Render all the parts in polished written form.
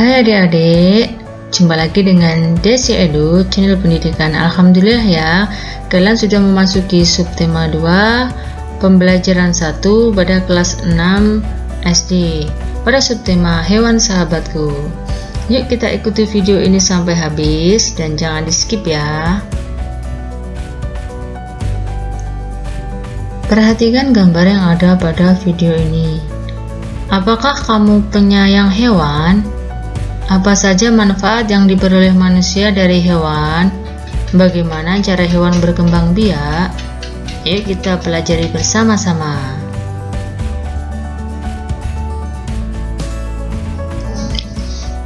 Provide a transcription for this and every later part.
Hai adik-adik, jumpa lagi dengan Desi Edu, channel pendidikan. Alhamdulillah ya, kalian sudah memasuki subtema 2 pembelajaran 1 pada kelas 6 SD pada subtema hewan sahabatku. Yuk kita ikuti video ini sampai habis dan jangan di skip ya. Perhatikan gambar yang ada pada video ini. Apakah kamu penyayang hewan? Apa saja manfaat yang diperoleh manusia dari hewan? Bagaimana cara hewan berkembang biak? Yuk kita pelajari bersama-sama.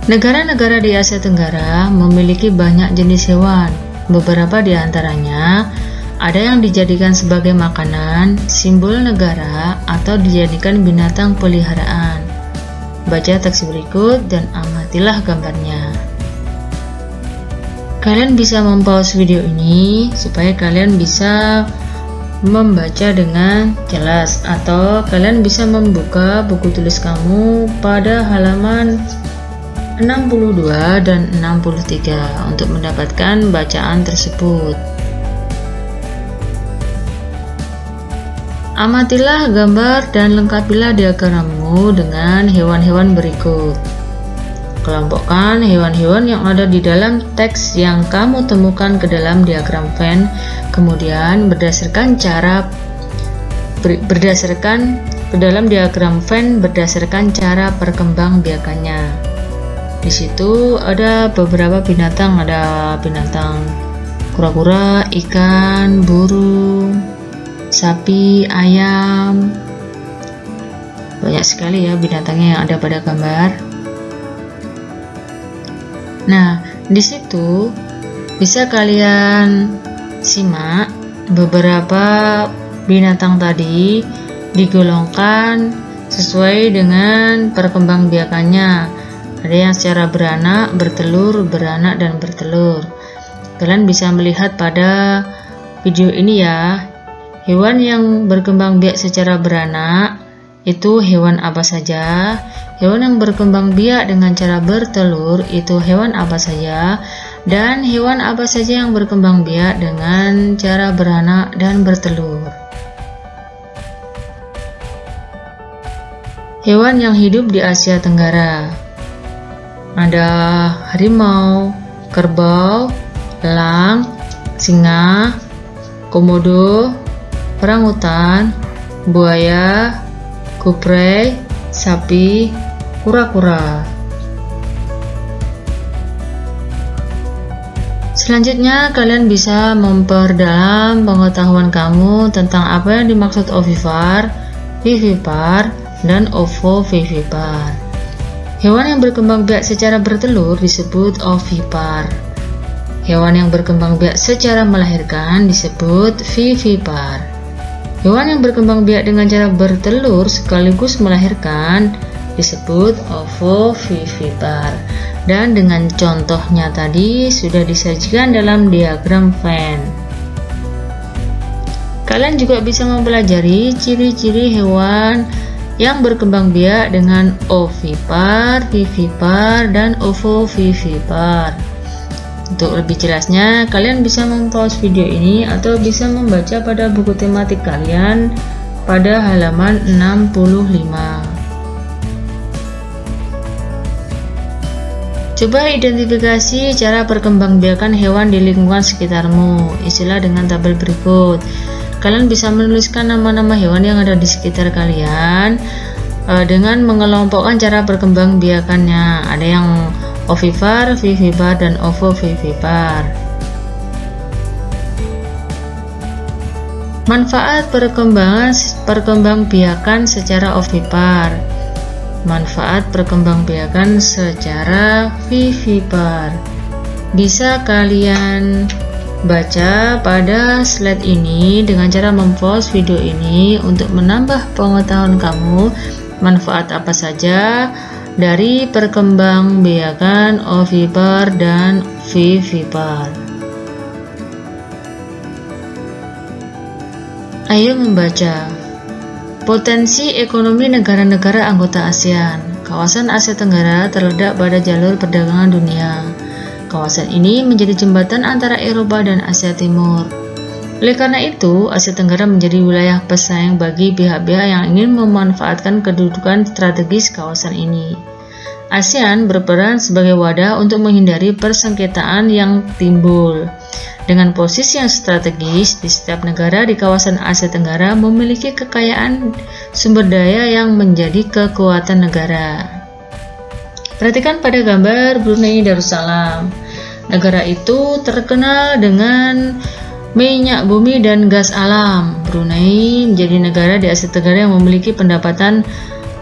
Negara-negara di Asia Tenggara memiliki banyak jenis hewan. Beberapa di antaranya ada yang dijadikan sebagai makanan, simbol negara, atau dijadikan binatang peliharaan. Baca teks berikut dan amatilah gambarnya. Kalian bisa mempause video ini supaya kalian bisa membaca dengan jelas, atau kalian bisa membuka buku tulis kamu pada halaman 62 dan 63 untuk mendapatkan bacaan tersebut. Amatilah gambar dan lengkapilah diagrammu dengan hewan-hewan berikut. Kelompokkan hewan-hewan yang ada di dalam teks yang kamu temukan ke dalam diagram Venn. Kemudian berdasarkan ke dalam diagram Venn berdasarkan cara perkembangbiakannya. Di situ ada beberapa binatang, ada binatang kura-kura, ikan, burung, sapi, ayam, banyak sekali ya binatangnya yang ada pada gambar. Nah, di situ bisa kalian simak beberapa binatang tadi digolongkan sesuai dengan perkembangbiakannya. Ada yang secara beranak, bertelur, beranak, dan bertelur. Kalian bisa melihat pada video ini ya. Hewan yang berkembang biak secara beranak itu hewan apa saja? Hewan yang berkembang biak dengan cara bertelur itu hewan apa saja? Dan hewan apa saja yang berkembang biak dengan cara beranak dan bertelur? Hewan yang hidup di Asia Tenggara ada harimau, kerbau, elang, singa, komodo, orangutan, buaya, kuprei, sapi, kura-kura. Selanjutnya, kalian bisa memperdalam pengetahuan kamu tentang apa yang dimaksud ovipar, vivipar, dan ovovivipar. Hewan yang berkembang biak secara bertelur disebut ovipar. Hewan yang berkembang biak secara melahirkan disebut vivipar. Hewan yang berkembang biak dengan cara bertelur sekaligus melahirkan disebut ovovivipar. Dan dengan contohnya tadi sudah disajikan dalam diagram Venn. Kalian juga bisa mempelajari ciri-ciri hewan yang berkembang biak dengan ovipar, vivipar, dan ovovivipar. Untuk lebih jelasnya, kalian bisa mempause video ini atau bisa membaca pada buku tematik kalian pada halaman 65. Coba identifikasi cara perkembangbiakan hewan di lingkungan sekitarmu. Isilah dengan tabel berikut. Kalian bisa menuliskan nama-nama hewan yang ada di sekitar kalian dengan mengelompokkan cara perkembangbiakannya. Ada yang ovipar, vivipar, dan ovovivipar. Manfaat perkembangbiakan secara ovipar. Manfaat perkembangbiakan secara vivipar. Bisa kalian baca pada slide ini dengan cara mempause video ini untuk menambah pengetahuan kamu manfaat apa saja dari perkembangbiakan ovipar dan vivipar. Ayo membaca. Potensi ekonomi negara-negara anggota ASEAN. Kawasan Asia Tenggara terletak pada jalur perdagangan dunia. Kawasan ini menjadi jembatan antara Eropa dan Asia Timur. Oleh karena itu, Asia Tenggara menjadi wilayah pesaing bagi pihak-pihak yang ingin memanfaatkan kedudukan strategis kawasan ini. ASEAN berperan sebagai wadah untuk menghindari persengketaan yang timbul. Dengan posisi yang strategis, di setiap negara di kawasan Asia Tenggara memiliki kekayaan sumber daya yang menjadi kekuatan negara. Perhatikan pada gambar Brunei Darussalam. Negara itu terkenal dengan minyak bumi dan gas alam. Brunei menjadi negara di Asia Tenggara yang memiliki pendapatan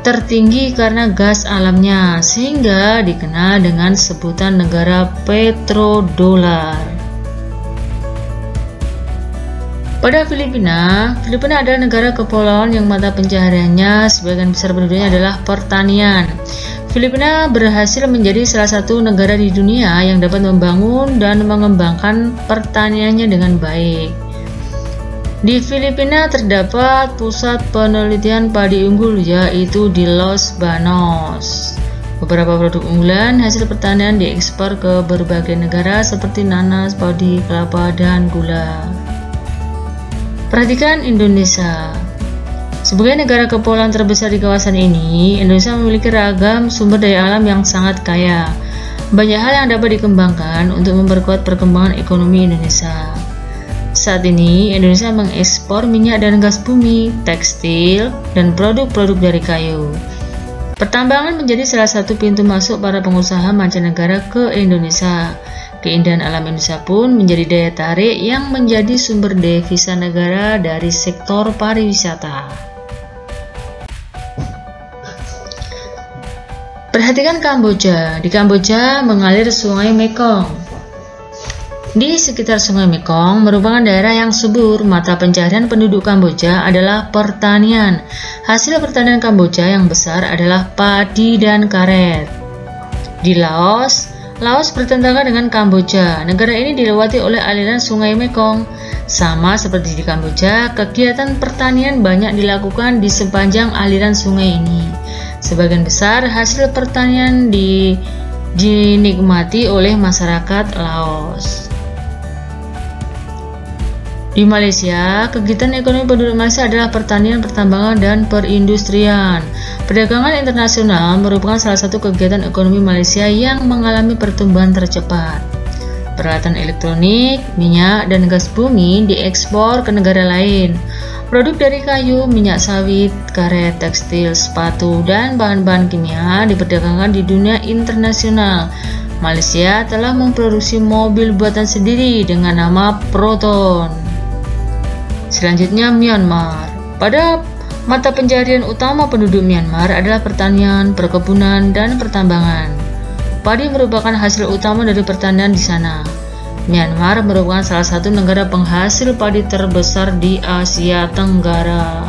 tertinggi karena gas alamnya, sehingga dikenal dengan sebutan negara petrodolar. Pada Filipina adalah negara kepulauan yang mata pencahariannya sebagian besar penduduknya adalah pertanian. Filipina berhasil menjadi salah satu negara di dunia yang dapat membangun dan mengembangkan pertaniannya dengan baik. Di Filipina terdapat pusat penelitian padi unggul, yaitu di Los Banos. Beberapa produk unggulan hasil pertanian diekspor ke berbagai negara seperti nanas, padi, kelapa, dan gula. Perhatikan Indonesia. Sebagai negara kepulauan terbesar di kawasan ini, Indonesia memiliki ragam sumber daya alam yang sangat kaya. Banyak hal yang dapat dikembangkan untuk memperkuat perkembangan ekonomi Indonesia. Saat ini, Indonesia mengekspor minyak dan gas bumi, tekstil, dan produk-produk dari kayu. Pertambangan menjadi salah satu pintu masuk para pengusaha mancanegara ke Indonesia. Keindahan alam Indonesia pun menjadi daya tarik yang menjadi sumber devisa negara dari sektor pariwisata. Perhatikan Kamboja. Di Kamboja mengalir Sungai Mekong. Di sekitar Sungai Mekong merupakan daerah yang subur. Mata pencaharian penduduk Kamboja adalah pertanian. Hasil pertanian Kamboja yang besar adalah padi dan karet. Di Laos bertentangan dengan Kamboja. Negara ini dilewati oleh aliran Sungai Mekong. Sama seperti di Kamboja, kegiatan pertanian banyak dilakukan di sepanjang aliran sungai ini. Sebagian besar hasil pertanian dinikmati oleh masyarakat Laos. Di Malaysia, kegiatan ekonomi penduduk Malaysia adalah pertanian, pertambangan, dan perindustrian. Perdagangan internasional merupakan salah satu kegiatan ekonomi Malaysia yang mengalami pertumbuhan tercepat. Peralatan elektronik, minyak, dan gas bumi diekspor ke negara lain. Produk dari kayu, minyak sawit, karet, tekstil, sepatu, dan bahan-bahan kimia diperdagangkan di dunia internasional. Malaysia telah memproduksi mobil buatan sendiri dengan nama Proton. Selanjutnya Myanmar. Pada mata pencaharian utama penduduk Myanmar adalah pertanian, perkebunan, dan pertambangan. Padi merupakan hasil utama dari pertanian di sana. Myanmar merupakan salah satu negara penghasil padi terbesar di Asia Tenggara.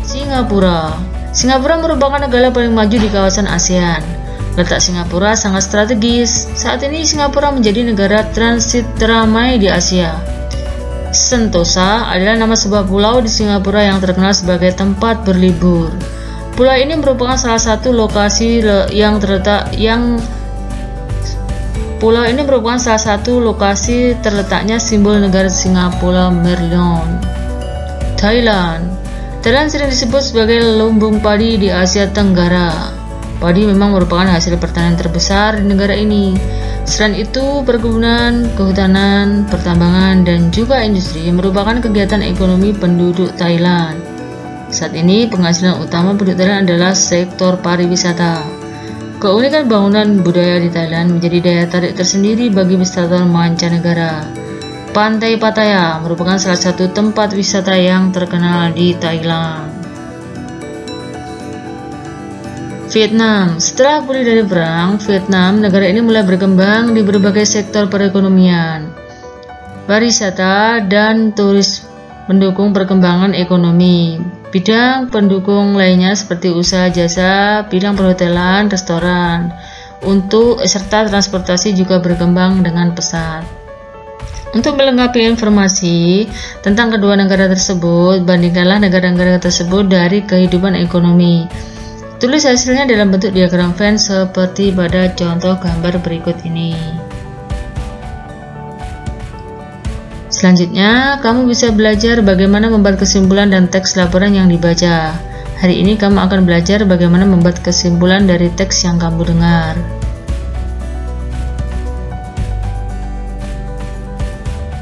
Singapura merupakan negara paling maju di kawasan ASEAN. Letak Singapura sangat strategis. Saat ini Singapura menjadi negara transit teramai di Asia. Sentosa adalah nama sebuah pulau di Singapura yang terkenal sebagai tempat berlibur. Pulau ini merupakan salah satu lokasi terletaknya simbol negara Singapura Merlion. Thailand sering disebut sebagai lumbung padi di Asia Tenggara. Padi memang merupakan hasil pertanian terbesar di negara ini. Selain itu, perkebunan, kehutanan, pertambangan, dan juga industri merupakan kegiatan ekonomi penduduk Thailand. Saat ini, penghasilan utama penduduk Thailand adalah sektor pariwisata. Keunikan bangunan budaya di Thailand menjadi daya tarik tersendiri bagi wisatawan mancanegara. Pantai Pattaya merupakan salah satu tempat wisata yang terkenal di Thailand. Vietnam. Setelah pulih dari perang, Vietnam, negara ini mulai berkembang di berbagai sektor perekonomian. Pariwisata dan turis mendukung perkembangan ekonomi. Bidang pendukung lainnya seperti usaha jasa, bidang perhotelan, restoran, serta transportasi juga berkembang dengan pesat. Untuk melengkapi informasi tentang kedua negara tersebut, bandingkanlah negara-negara tersebut dari kehidupan ekonomi. Tulis hasilnya dalam bentuk diagram Venn seperti pada contoh gambar berikut ini. Selanjutnya, kamu bisa belajar bagaimana membuat kesimpulan dan teks laporan yang dibaca. Hari ini kamu akan belajar bagaimana membuat kesimpulan dari teks yang kamu dengar.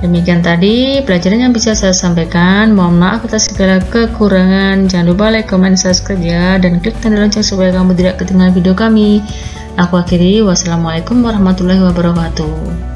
Demikian tadi pelajaran yang bisa saya sampaikan. Mohon maaf atas segala kekurangan. Jangan lupa like, comment, subscribe ya, dan klik tanda lonceng supaya kamu tidak ketinggalan video kami. Aku akhiri. Wassalamualaikum warahmatullahi wabarakatuh.